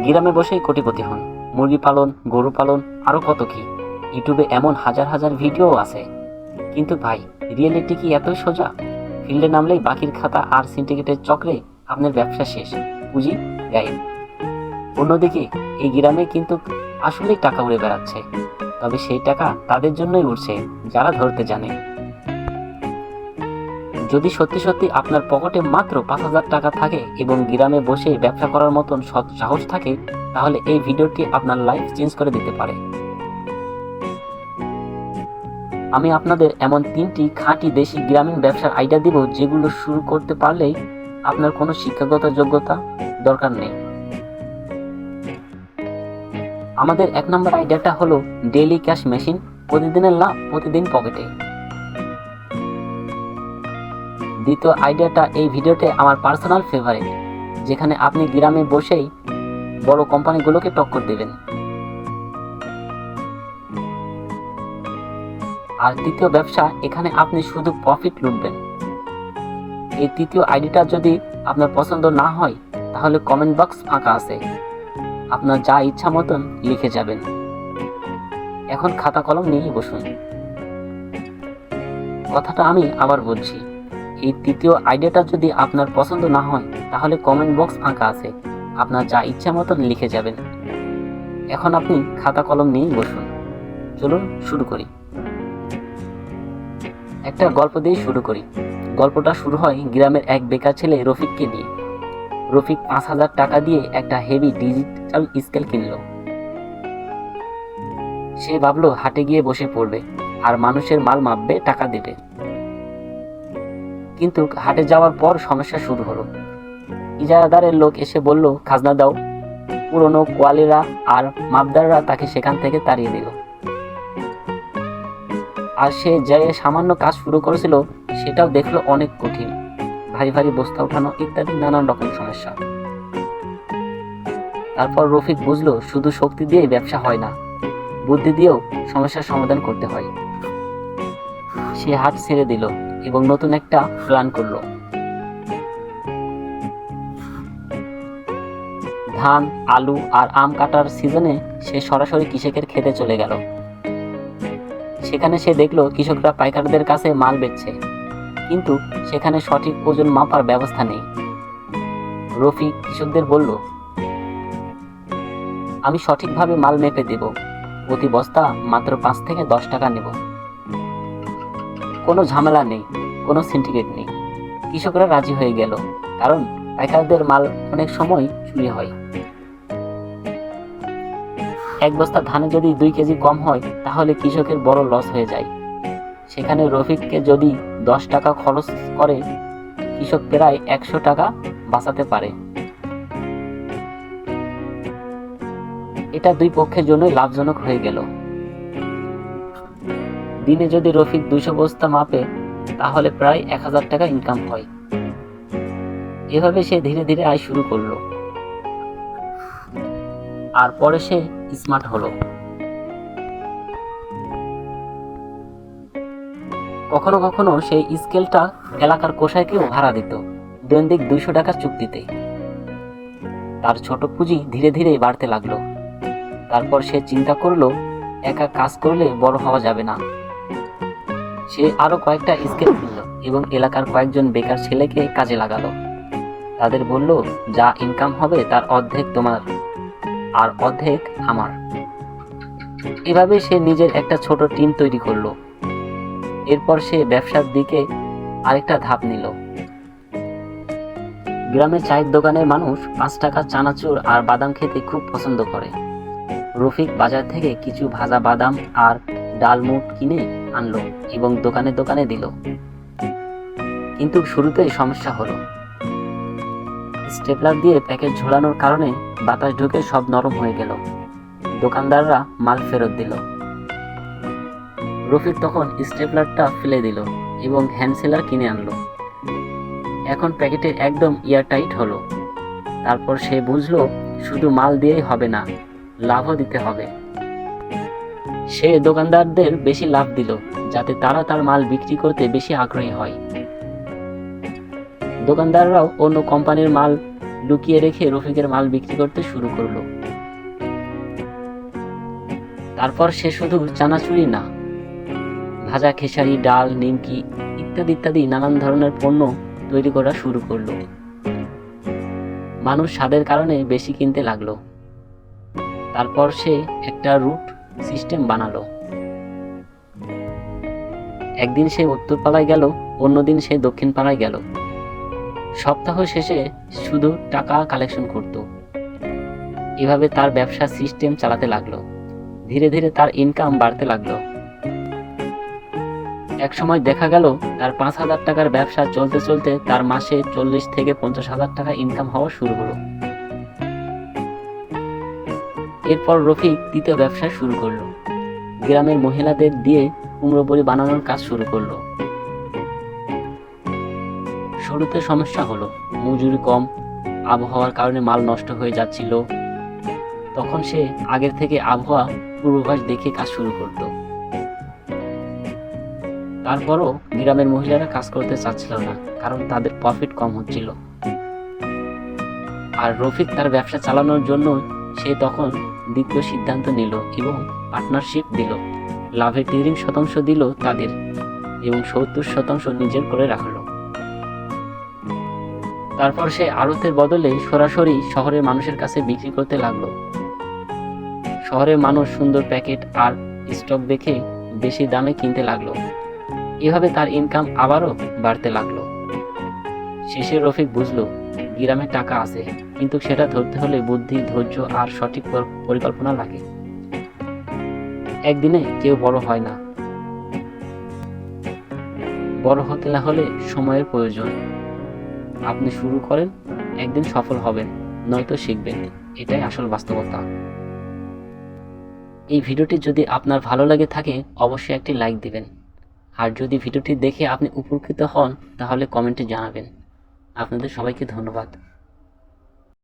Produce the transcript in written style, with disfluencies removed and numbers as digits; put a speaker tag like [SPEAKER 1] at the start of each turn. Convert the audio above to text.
[SPEAKER 1] গ্রামে বসেই কোটিপতি হন, মুরগি পালন, গরু পালন, আরও কত কি। ইউটিউবে এমন হাজার হাজার ভিডিও আছে। কিন্তু ভাই, রিয়েলিটি কি এতই সোজা? ফিল্ডে নামলেই বাকির খাতা আর সিন্ডিকেটের চক্রে আপনার ব্যবসা শেষ, পুঁজি গায়েব। অন্যদিকে এই গ্রামে কিন্তু আসলেই টাকা উড়ে বেড়াচ্ছে, তবে সেই টাকা তাদের জন্যই উঠছে যারা ধরতে জানে। যদি সত্যি সত্যি আপনার পকেটে মাত্র 5,000 টাকা থাকে এবং গ্রামে বসে ব্যবসা করার মতন সৎ সাহস থাকে, তাহলে এই ভিডিওটি আপনার লাইফ চেঞ্জ করে দিতে পারে। আমি আপনাদের এমন 3টি খাঁটি দেশি গ্রামীণ ব্যবসার আইডিয়া দিব, যেগুলো শুরু করতে পারলেই আপনার কোনো শিক্ষাগত যোগ্যতা দরকার নেই। আমাদের 1 নম্বর আইডিয়াটা হলো ডেইলি ক্যাশ মেশিন, প্রতিদিনের লাভ প্রতিদিন পকেটে। দ্বিতীয় আইডিয়াটা এই ভিডিওতে আমার পার্সোনাল ফেভারিট, যেখানে আপনি গ্রামে বসেই বড় কোম্পানিগুলোকে টক্কর দেবেন। আর তৃতীয় ব্যবসা, এখানে আপনি শুধু প্রফিট লুটবেন। এই তৃতীয় আইডিয়াটা যদি আপনার পছন্দ না হয়, তাহলে কমেন্ট বক্স ফাঁকা আছে, আপনার যা ইচ্ছা মতন লিখে যাবেন। এখন খাতা কলম নিয়ে বসুন। কথাটা আমি আবার বলছি, এই তৃতীয় আইডিয়াটা যদি আপনার পছন্দ না হয়, তাহলে কমেন্ট বক্স ফাঁকা আছে, আপনার যা ইচ্ছা মতন লিখে যাবেন। এখন আপনি খাতা কলম নিয়ে বসুন। চলুন শুরু করি। একটা গল্প দিয়ে শুরু করি। গল্পটা শুরু হয় গ্রামের এক বেকার ছেলে রফিককে নিয়ে। রফিক 5,000 টাকা দিয়ে একটা হেভি ডিজিটাল স্কেল কিনলো। সে ভাবলো হাটে গিয়ে বসে পড়বে আর মানুষের মাল মাপবে, টাকা দেবে। কিন্তু হাটে যাওয়ার পর সমস্যা শুরু হলো। ইজারাদারের লোক এসে বলল, খাজনা দাও। পুরনো কোয়ালিরা আর মাপদাররা তাকে সেখান থেকে তাড়িয়ে দিল। আর সে যে সামান্য কাজ শুরু করেছিল, সেটাও দেখলো অনেক কঠিন, ভারী ভারী বস্তা উঠানো ইত্যাদি নানান রকম সমস্যা। তারপর রফিক বুঝলো, শুধু শক্তি দিয়ে ব্যবসা হয় না, বুদ্ধি দিয়েও সমস্যার সমাধান করতে হয়। সে হাট ছেড়ে দিল এবং নতুন একটা প্ল্যান করলো। ধান, আলু আর আম কাটার সিজনে সে সরাসরি কৃষকের খেতে চলে গেল। সেখানে সে দেখলো কৃষকরা পাইকারদের কাছে মাল বেচছে, কিন্তু সেখানে সঠিক ওজন মাপার ব্যবস্থা নেই। রফিক কৃষকদের বলল, আমি সঠিকভাবে মাল মেপে দেব, প্রতি বস্তা মাত্র 5 থেকে 10 টাকা নেব। কোনো ঝামেলা নেই, কোনো সিন্ডিকেট নেই। কৃষকরা রাজি হয়ে গেল, কারণ পাইকারদের মাল অনেক সময় চুরি হয়। এক বস্তা ধানে যদি 2 কেজি কম হয়, তাহলে কৃষকের বড় লস হয়ে যায়। সেখানে রফিককে যদি 10 টাকা খরচ করে, কৃষক প্রায় 100 টাকা বাঁচাতে পারে। এটা দুই পক্ষের জন্যই লাভজনক হয়ে গেল। দিনে যদি রফিক 200 বস্তা মাপে, তাহলে প্রায় 1000 টাকা ইনকাম হয়। এভাবে সে ধীরে ধীরে আয় শুরু করলো। আর পরে সে স্মার্ট হলো। কখনো কখনো সেই স্কেলটা এলাকার কোষাইকেও ভাড়া দিত, দৈনিক 200 টাকার চুক্তিতে। তার ছোট পুঁজি ধীরে ধীরে বাড়তে লাগলো। তারপর সে চিন্তা করলো, একা কাজ করলে বড় হওয়া যাবে না। সে আরো কয়েকটা স্কেল কিনল এবং এলাকার কয়েকজন বেকার ছেলেকে কাজে লাগালো। তাদের বলল, যা ইনকাম হবে তার অর্ধেক তোমার আর অর্ধেক আমার। এভাবে সে নিজের একটা ছোট টিম তৈরি করলো। এরপর সে ব্যবসার দিকে আরেকটা ধাপ নিল। গ্রামের চায়ের দোকানের মানুষ 5 টাকার চানাচুর আর বাদাম খেতে খুব পছন্দ করে। রফিক বাজার থেকে কিছু ভাজা বাদাম আর ডালমুট কিনে আনলো এবং দোকানে দোকানে দিল। কিন্তু শুরুতেই সমস্যা হলো। স্টেপলার দিয়ে প্যাকেট ঝোলানোর কারণে বাতাস ঢুকে সব নরম হয়ে গেল। দোকানদাররা মাল ফেরত দিল। রফিক তখন স্টেপলারটা ফেলে দিল এবং হ্যান্ড সেলার কিনে আনলো। এখন প্যাকেটে একদম এয়ারটাইট হলো। তারপর সে বুঝলো, শুধু মাল দিয়েই হবে না, লাভও দিতে হবে। সে দোকানদারদের বেশি লাভ দিল, যাতে তারা তার মাল বিক্রি করতে বেশি আগ্রহী হয়। দোকানদাররাও অন্য কোম্পানির মাল লুকিয়ে রেখে রফিকের মাল বিক্রি করতে শুরু করলো। তারপর সে শুধু চানাচুরি না, ভাজা খেসারি, ডাল, নিমকি ইত্যাদি ইত্যাদি নানান ধরনের পণ্য তৈরি করা শুরু করলো। মানুষ স্বাদের কারণে বেশি কিনতে লাগলো। তারপর সে একটা রুট সিস্টেম বানালো। একদিন সে উত্তর পাড়ায় গেল, অন্যদিন সে দক্ষিণ পাড়ায় গেল। সপ্তাহ শেষে শুধু টাকা কালেকশন করত। এভাবে তার ব্যবসা সিস্টেম চালাতে লাগলো। ধীরে ধীরে তার ইনকাম বাড়তে লাগলো। এক সময় দেখা গেল তার 5,000 টাকার ব্যবসা চলতে চলতে তার মাসে 40 থেকে 50,000 টাকা ইনকাম হওয়া শুরু হলো। এরপর রফিক দ্বিতীয় ব্যবসা শুরু করলো। গ্রামের মহিলাদের দিয়ে কুমড়ো বড়ি বানানোর কাজ শুরু করলো। শুরুতে সমস্যা হলো, মজুরি কম, আবহাওয়ার কারণে মাল নষ্ট হয়ে যাচ্ছিল। তখন সে আগের থেকে আবহাওয়া পূর্বাভাস দেখে কাজ শুরু করত। তারপরও গ্রামের মহিলারা কাজ করতে চাচ্ছিল না, কারণ তাদের প্রফিট কম হচ্ছিল। আর রফিক তার ব্যবসা চালানোর জন্য সে তখন দ্বিতীয় সিদ্ধান্ত নিল এবং পার্টনারশিপ দিল। লাভের 30% দিল তাদের এবং 70% নিজের করে রাখলো। তারপর সে আড়তের বদলে সরাসরি শহরের মানুষের কাছে বিক্রি করতে লাগলো। শহরের মানুষ সুন্দর প্যাকেট আর স্টক দেখে বেশি দামে কিনতে লাগলো। এভাবে তার ইনকাম আবারও বাড়তে লাগলো। শেষে রফিক বুঝলো গ্রামে টাকা আছে, কিন্তু সেটা ধরতে হলে বুদ্ধি, ধৈর্য আর সঠিক পরিকল্পনা লাগে। একদিনে কেউ বড় হয় না। বড় হতে না হলে সময়ের প্রয়োজন। আপনি শুরু করেন, একদিন সফল হবেন, নয়তো শিখবেন। এটাই আসল বাস্তবতা। এই ভিডিওটি যদি আপনার ভালো লাগে থাকে অবশ্যই একটি লাইক দিবেন। আর যদি ভিডিওটি দেখে আপনি উপকৃত হন তাহলে কমেন্টে জানাবেন। আপনাদের সবাইকে ধন্যবাদ।